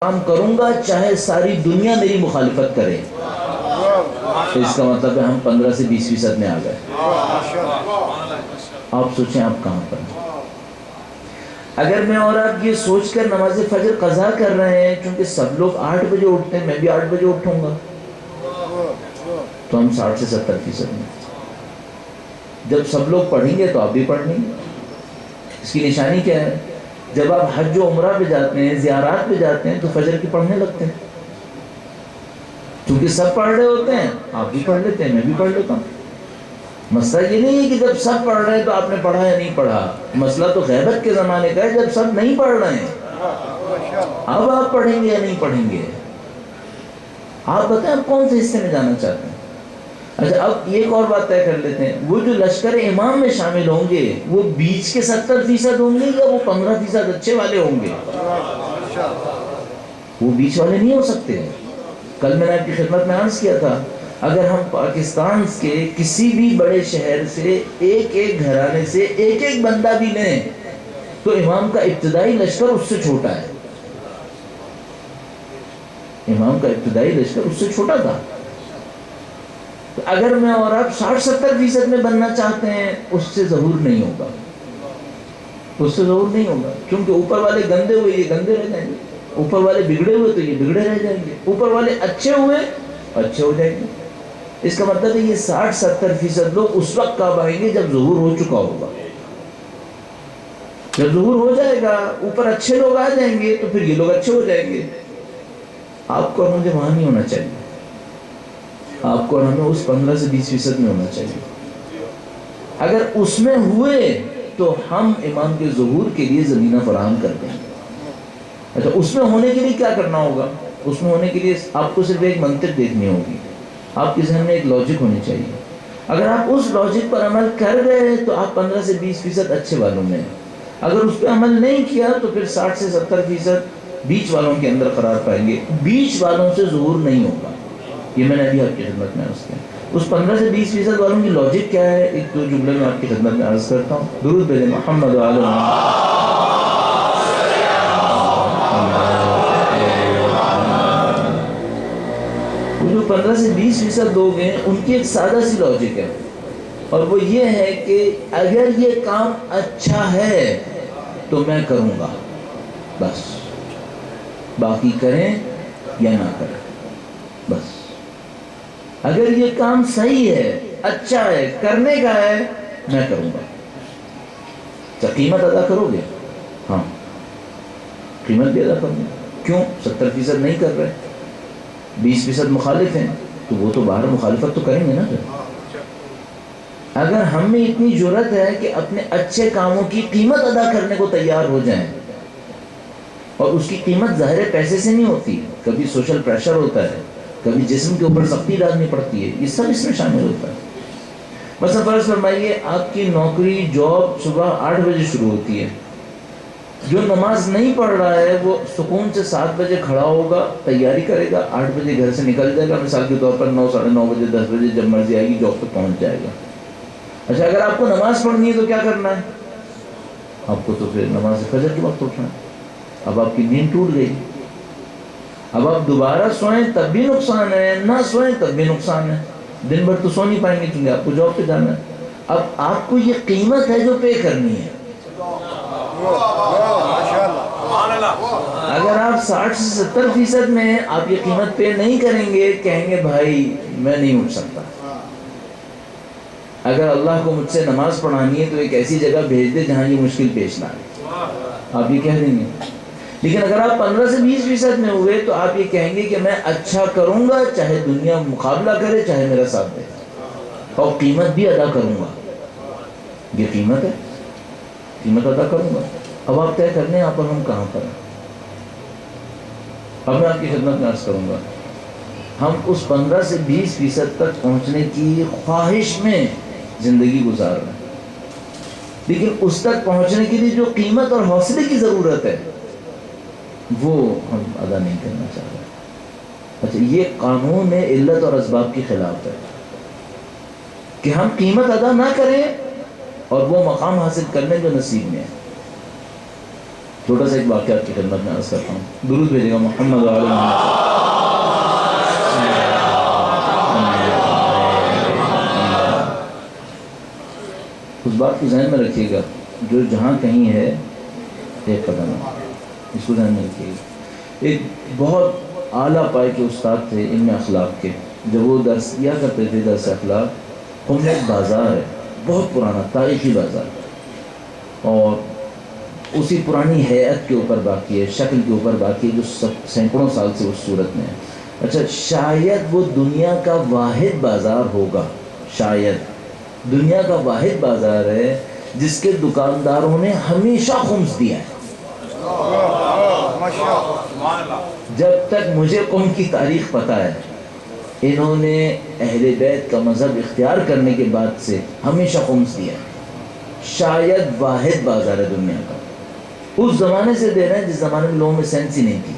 کام کروں گا چاہے ساری دنیا میری مخالفت کرے. تو اس کا مطلب ہے ہم 15 سے 20% میں آ گئے. آپ سوچیں آپ کہاں پر ہیں. اگر میں اور آپ یہ سوچ کر نماز فجر قضا کر رہے ہیں چونکہ سب لوگ 8 بجے اٹھتے ہیں، میں بھی 8 بجے اٹھوں گا، تو ہم 60 سے 70% میں. جب سب لوگ پڑھیں گے تو آپ بھی پڑھ لیں گے. اس کی نشانی کیا ہے؟ جب آپ حج و عمرہ پہ جاتے ہیں، زیارات پہ جاتے ہیں، تو فجر کی پڑھنے لگتے ہیں. چونکہ سب پڑھ رہے ہوتے ہیں آپ بھی پڑھ لیتے ہیں، میں بھی پڑھ لیتا ہوں. مسئلہ یہ نہیں ہے کہ جب سب پڑھ رہے ہیں تو آپ نے پڑھا یا نہیں پڑھا. مسئلہ تو غیبت کے زمانے کا ہے جب سب نہیں پڑھ رہے ہیں. اب آپ پڑھیں گے یا نہیں پڑھیں گے؟ آپ بتائیں آپ کون سے حصے میں جانا چاہتے ہیں. اچھا اب ایک اور بات طے کر لیتے ہیں، وہ جو لشکر امام میں شامل ہوں گے وہ بیچ کے 70% ہوں گے یا وہ 15% اچھے والے ہوں گے؟ وہ بیچ والے نہیں ہو سکتے. کل میں نے آپ کی خدمت میں عرض کیا تھا، اگر ہم پاکستان کے کسی بھی بڑے شہر سے ایک ایک گھرانے سے ایک ایک بندہ بھی لیں تو امام کا ابتدائی لشکر اس سے چھوٹا ہے. امام کا ابتدائی لشکر اس سے چھوٹا تھا. اگر میں اور آپ 60-70% میں بننا چاہتے ہیں اس سے ظہور نہیں ہوگا. اس سے ظہور نہیں ہوگا کیونکہ اوپر والے گندے ہوئے یہ گندے رہ جائیں گے، اوپر والے بگڑے ہوئے تو یہ بگڑے رہ جائیں گے، اوپر والے اچھے ہوئے اچھے ہو جائیں گے. اس کا مطلب ہے یہ 60-70% لوگ اس وقت کب آئیں گے جب ظہور ہو چکا ہوگا. جب ظہور ہو جائے گا اوپر اچھے لوگ آ جائیں گے تو پھر یہ لوگ اچھے ہو جائیں گے. آپ کو اور مجھے وہاں نہیں ہونا چاہیے. آپ کو اور ہمیں اس 15 سے 20% میں ہونا چاہیے. اگر اس میں ہوئے تو ہم امام کے ظہور کے لیے زمینہ فراہم کر دیں گے. اچھا اس میں ہونے کے لیے کیا کرنا ہوگا؟ اس میں ہونے کے لیے آپ کو صرف ایک منطق دیکھنی ہوگی. آپ کے ذہن میں ایک لاجک ہونی چاہیے. اگر آپ اس لاجک پر عمل کر گئے تو آپ 15 سے 20% اچھے والوں میں ہیں. اگر اس پہ عمل نہیں کیا تو پھر 60 سے 70% بیچ والوں کے اندر قرار پائیں گے. بیچ والوں سے ظہور نہیں ہوگا. یہ میں نے ابھی آپ کی خدمت میں عرض کیا. اس 15 سے 20% والوں کی لاجک کیا ہے؟ ایک دو جملے میں آپ کی خدمت میں عرض کرتا ہوں. درود بھیجیں محمد و آل محمد. وہ جو 15 سے 20% لوگ ہیں ان کی ایک سادہ سی لاجک ہے اور وہ یہ ہے کہ اگر یہ کام اچھا ہے تو میں کروں گا، بس. باقی کریں یا نہ کریں بس. اگر یہ کام صحیح ہے، اچھا ہے، کرنے کا ہے، میں کروں گا. کیا قیمت ادا کرو گے؟ ہاں قیمت بھی ادا کروں گا. کیوں 70% نہیں کر رہے، 20% مخالف ہیں تو وہ تو باہر مخالفت تو کریں گے نا. اگر ہم میں اتنی جرأت ہے کہ اپنے اچھے کاموں کی قیمت ادا کرنے کو تیار ہو جائیں، اور اس کی قیمت ظاہر پیسے سے نہیں ہوتی، کبھی سوشل پریشر ہوتا ہے، کبھی جسم کے اوپر سختی ڈالنی پڑتی ہے، یہ سب اس میں شامل ہوتا ہے. مثلا فرض فرمائیے آپ کی نوکری جاب صبح 8 بجے شروع ہوتی ہے. جو نماز نہیں پڑھ رہا ہے وہ سکون سے 7 بجے کھڑا ہوگا، تیاری کرے گا، 8 بجے گھر سے نکل جائے گا، مثال کے طور پر 9 ساڑھے 9 بجے 10 بجے جب مرضی آئے گی جاب پہ پہنچ جائے گا. اچھا اگر آپ کو نماز پڑھنی ہے تو کیا کرنا ہے؟ آپ کو تو پھر نماز فجر کے وقت اٹھنا ہے. اب آپ کی نیند ٹوٹ گئی. اب آپ دوبارہ سوئیں تب بھی نقصان ہے، نہ سوئیں تب بھی نقصان ہے. دن بھر تو سو نہیں پائیں گے کیونکہ آپ کو جاب پہ جانا ہے. اب آپ کو یہ قیمت ہے جو پے کرنی ہے. اگر آپ 60 سے 70% میں ہیں آپ یہ قیمت پے نہیں کریں گے، کہیں گے بھائی میں نہیں اٹھ سکتا. اگر اللہ کو مجھ سے نماز پڑھانی ہے تو ایک ایسی جگہ بھیج دے جہاں یہ مشکل پیش نہ آئے، آپ یہ کہہ دیں گے. لیکن اگر آپ 15 سے 20% میں ہوئے تو آپ یہ کہیں گے کہ میں اچھا کروں گا چاہے دنیا مقابلہ کرے چاہے میرا ساتھ دے، اور قیمت بھی ادا کروں گا. یہ قیمت ہے، قیمت ادا کروں گا. اب آپ طے کر لیں یہاں پر ہم کہاں پر ہیں. اب میں آپ کی خدمت میں عرض کروں گا، ہم اس 15 سے 20% تک پہنچنے کی خواہش میں زندگی گزار رہے ہیں، لیکن اس تک پہنچنے کے لیے جو قیمت اور حوصلے کی ضرورت ہے وہ ہم ادا نہیں کرنا چاہ رہے. اچھا یہ قانون علت اور اسباب کی خلاف ہے کہ ہم قیمت ادا نہ کریں اور وہ مقام حاصل کرنے جو نصیب میں ہے. چھوٹا سا ایک واقعہ آپ کی خدمت میں عرض کرتا ہوں. درود بھیجے گا محمد و آل محمد. اس بات کو ذہن میں رکھیے گا، جو جہاں کہیں ہے ایک قدم ہے، اس کو ذہن میں رکھیے گا. ایک بہت اعلیٰ پائے کے استاد تھے علم اخلاق کے. جب وہ درس دیا کرتے تھے، درس اخلاق، ہم ایک بازار ہے بہت پرانا تاریخی بازار، اور اسی پرانی ہیئت کے اوپر باقی ہے، شکل کے اوپر باقی ہے، جو سینکڑوں سال سے اس صورت میں ہے. اچھا، شاید وہ دنیا کا واحد بازار ہوگا، شاید دنیا کا واحد بازار ہے جس کے دکانداروں نے ہمیشہ خمس دیا ہے. جب تک مجھے قوم کی تاریخ پتہ ہے، انہوں نے اہل بیت کا مذہب اختیار کرنے کے بعد سے ہمیشہ خمس دیا ہے. شاید واحد بازار ہے دنیا کا. اس زمانے سے دے رہے ہیں جس زمانے میں لوگوں میں سینس ہی نہیں تھی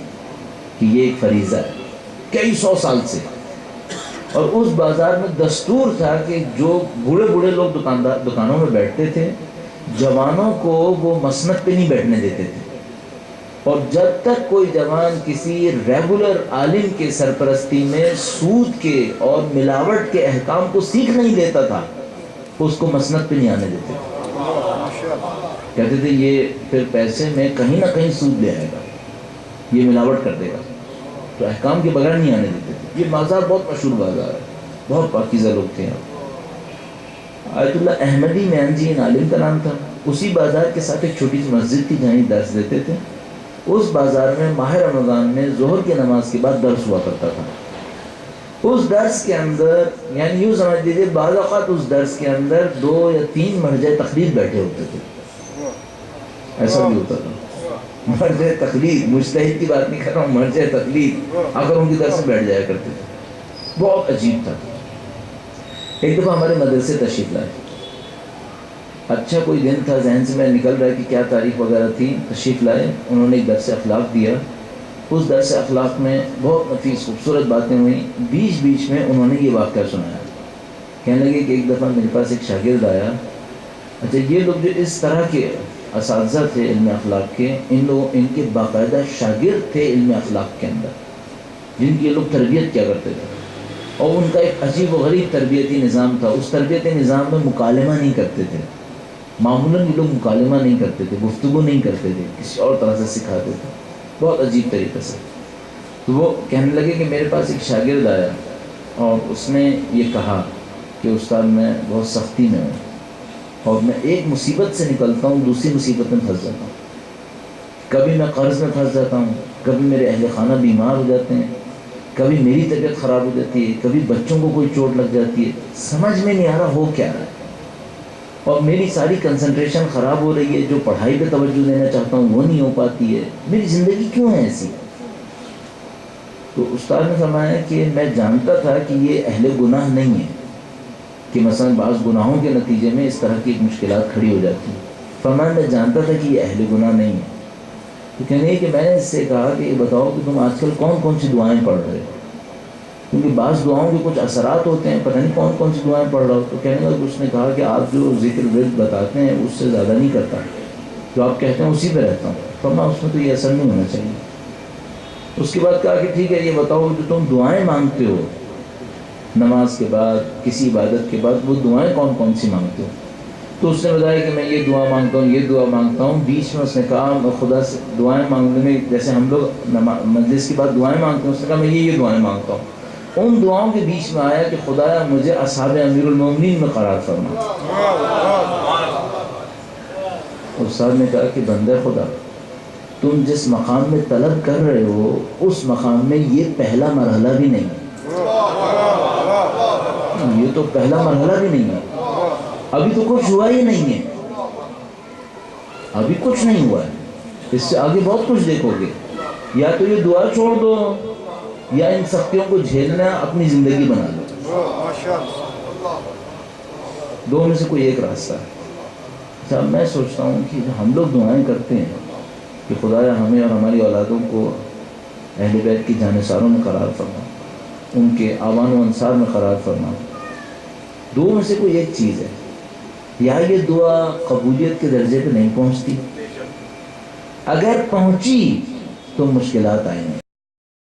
کہ یہ ایک فریضہ ہے، کئی سو سال سے. اور اس بازار میں دستور تھا کہ جو بوڑھے بوڑھے لوگ دکانوں میں بیٹھتے تھے، جوانوں کو وہ مسند پہ نہیں بیٹھنے دیتے تھے. اور جب تک کوئی جوان کسی ریگولر عالم کے سرپرستی میں سود کے اور ملاوٹ کے احکام کو سیکھ نہیں لیتا تھا، اس کو مسند پہ نہیں آنے دیتے تھے. کہتے تھے یہ پھر پیسے میں کہیں نہ کہیں سود لے آئے گا، یہ ملاوٹ کر دے گا، تو احکام کے بغیر نہیں آنے دیتے تھے. یہ بازار بہت مشہور بازار ہے، بہت پاکیزہ لوگ تھے یہاں. آیت اللہ احمدی میان جی ان عالم کا نام تھا. اسی بازار کے ساتھ ایک چھوٹی سی مسجد تھی جہاں درس دیتے تھے. اس بازار میں ماہ رمضان میں ظہر کی نماز کے بعد درس ہوا کرتا تھا. اس درس کے اندر، یعنی یوں سمجھ لیجیے، بعض اوقات اس درس کے اندر 2 یا 3 مرجع تقلید بیٹھے ہوتے تھے. ایسا بھی ہوتا تھا. مرجع تقلید، مجتہد کی بات نہیں کر رہا ہوں، مرجع تقلید آ کر ان کی درس میں بیٹھ جایا کرتے تھے. بہت عجیب تھا. ایک دفعہ ہمارے مدرسے تشریف لائے. اچھا کوئی دن تھا، ذہن سے میں نکل رہا ہے کہ کیا تاریخ وغیرہ تھی. تشریف لائے، انہوں نے ایک درس اخلاق دیا. اس درس اخلاق میں بہت نفیس خوبصورت باتیں ہوئیں. بیچ بیچ میں انہوں نے یہ واقعہ سنایا. کہنے لگے کہ ایک دفعہ میرے پاس ایک شاگرد آیا. اچھا، یہ لوگ جو اس طرح کے اساتذہ تھے علم اخلاق کے، ان کے باقاعدہ شاگرد تھے علم اخلاق کے اندر، جن کی یہ لوگ تربیت کیا کرتے تھے. اور ان کا ایک عجیب و غریب تربیتی نظام تھا. اس تربیتی نظام میں مکالمہ نہیں کرتے تھے. معمولاً یہ لوگ مکالمہ نہیں کرتے تھے، گفتگو نہیں کرتے تھے، کسی اور طرح سے سکھاتے تھے، بہت عجیب طریقے سے. تو وہ کہنے لگے کہ میرے پاس ایک شاگرد آیا اور اس نے یہ کہا کہ استاد میں بہت سختی میں ہوں، اور میں ایک مصیبت سے نکلتا ہوں دوسری مصیبت میں پھنس جاتا ہوں. کبھی میں قرض میں پھنس جاتا ہوں، کبھی میرے اہل خانہ بیمار ہو جاتے ہیں، کبھی میری طبیعت خراب ہو جاتی ہے، کبھی بچوں کو کوئی چوٹ لگ جاتی ہے. سمجھ میں نہیں آ رہا ہو کیا رہا ہے، اور میری ساری کنسنٹریشن خراب ہو رہی ہے. جو پڑھائی پہ توجہ دینا چاہتا ہوں وہ نہیں ہو پاتی ہے. میری زندگی کیوں ہے ایسی؟ تو استاد نے فرمایا کہ میں جانتا تھا کہ یہ اہل گناہ نہیں ہے، کہ مثلا بعض گناہوں کے نتیجے میں اس طرح کی مشکلات کھڑی ہو جاتی ہیں. فرمایا میں جانتا تھا کہ یہ اہل گناہ نہیں ہے. تو کہنے کہ میں نے اس سے کہا کہ یہ بتاؤ کہ تم آج کل کون کون سی دعائیں پڑھ رہے ہو، کیونکہ بعض دعاؤں کے کچھ اثرات ہوتے ہیں، پتہ نہیں کون کون سی دعائیں پڑھ رہا ہو. تو کہنے لگا، اس نے کہا کہ آپ جو ذکر ورد بتاتے ہیں اس سے زیادہ نہیں کرتا، جو آپ کہتے ہیں اسی پہ رہتا ہوں. فرمایا اس میں تو یہ اثر نہیں ہونا چاہیے. اس کے بعد کہا کہ ٹھیک ہے، یہ بتاؤ جو تم دعائیں مانگتے ہو نماز کے بعد، کسی عبادت کے بعد، وہ دعائیں کون کون سی مانگتے ہو؟ تو اس نے بتایا کہ میں یہ دعا مانگتا ہوں، یہ دعا مانگتا ہوں. بیچ میں اس نے کہا میں خدا سے دعائیں مانگنے میں، جیسے ہم لوگ مجلس کے بعد دعائیں مانگتے ہیں، اس نے کہا میں یہ دعائیں مانگتا ہوں. ان دعاؤں کے بیچ میں آیا کہ خدایا مجھے اصحاب امیر المومنین میں قرار فرما. استاد نے کہا کہ بندہ خدا، تم جس مقام میں طلب کر رہے ہو اس مقام میں یہ پہلا مرحلہ بھی نہیں ہے، یہ تو پہلا مرحلہ بھی نہیں ہے. ابھی تو کچھ ہوا ہی نہیں ہے، ابھی کچھ نہیں ہوا ہے. اس سے آگے بہت کچھ دیکھو گے. یا تو یہ دعا چھوڑ دو، یا ان سختیوں کو جھیلنا اپنی زندگی بنا لو. دو میں سے کوئی ایک راستہ ہے. اچھا، میں سوچتا ہوں کہ ہم لوگ دعائیں کرتے ہیں کہ خدایا ہمیں اور ہماری اولادوں کو اہل بیت کی جانثاروں میں قرار فرما، ان کے آوان و انصار میں قرار فرما. دو میں سے کوئی ایک چیز ہے. یا یہ دعا قبولیت کے درجے پہ نہیں پہنچتی، اگر پہنچی تو مشکلات آئیں گی.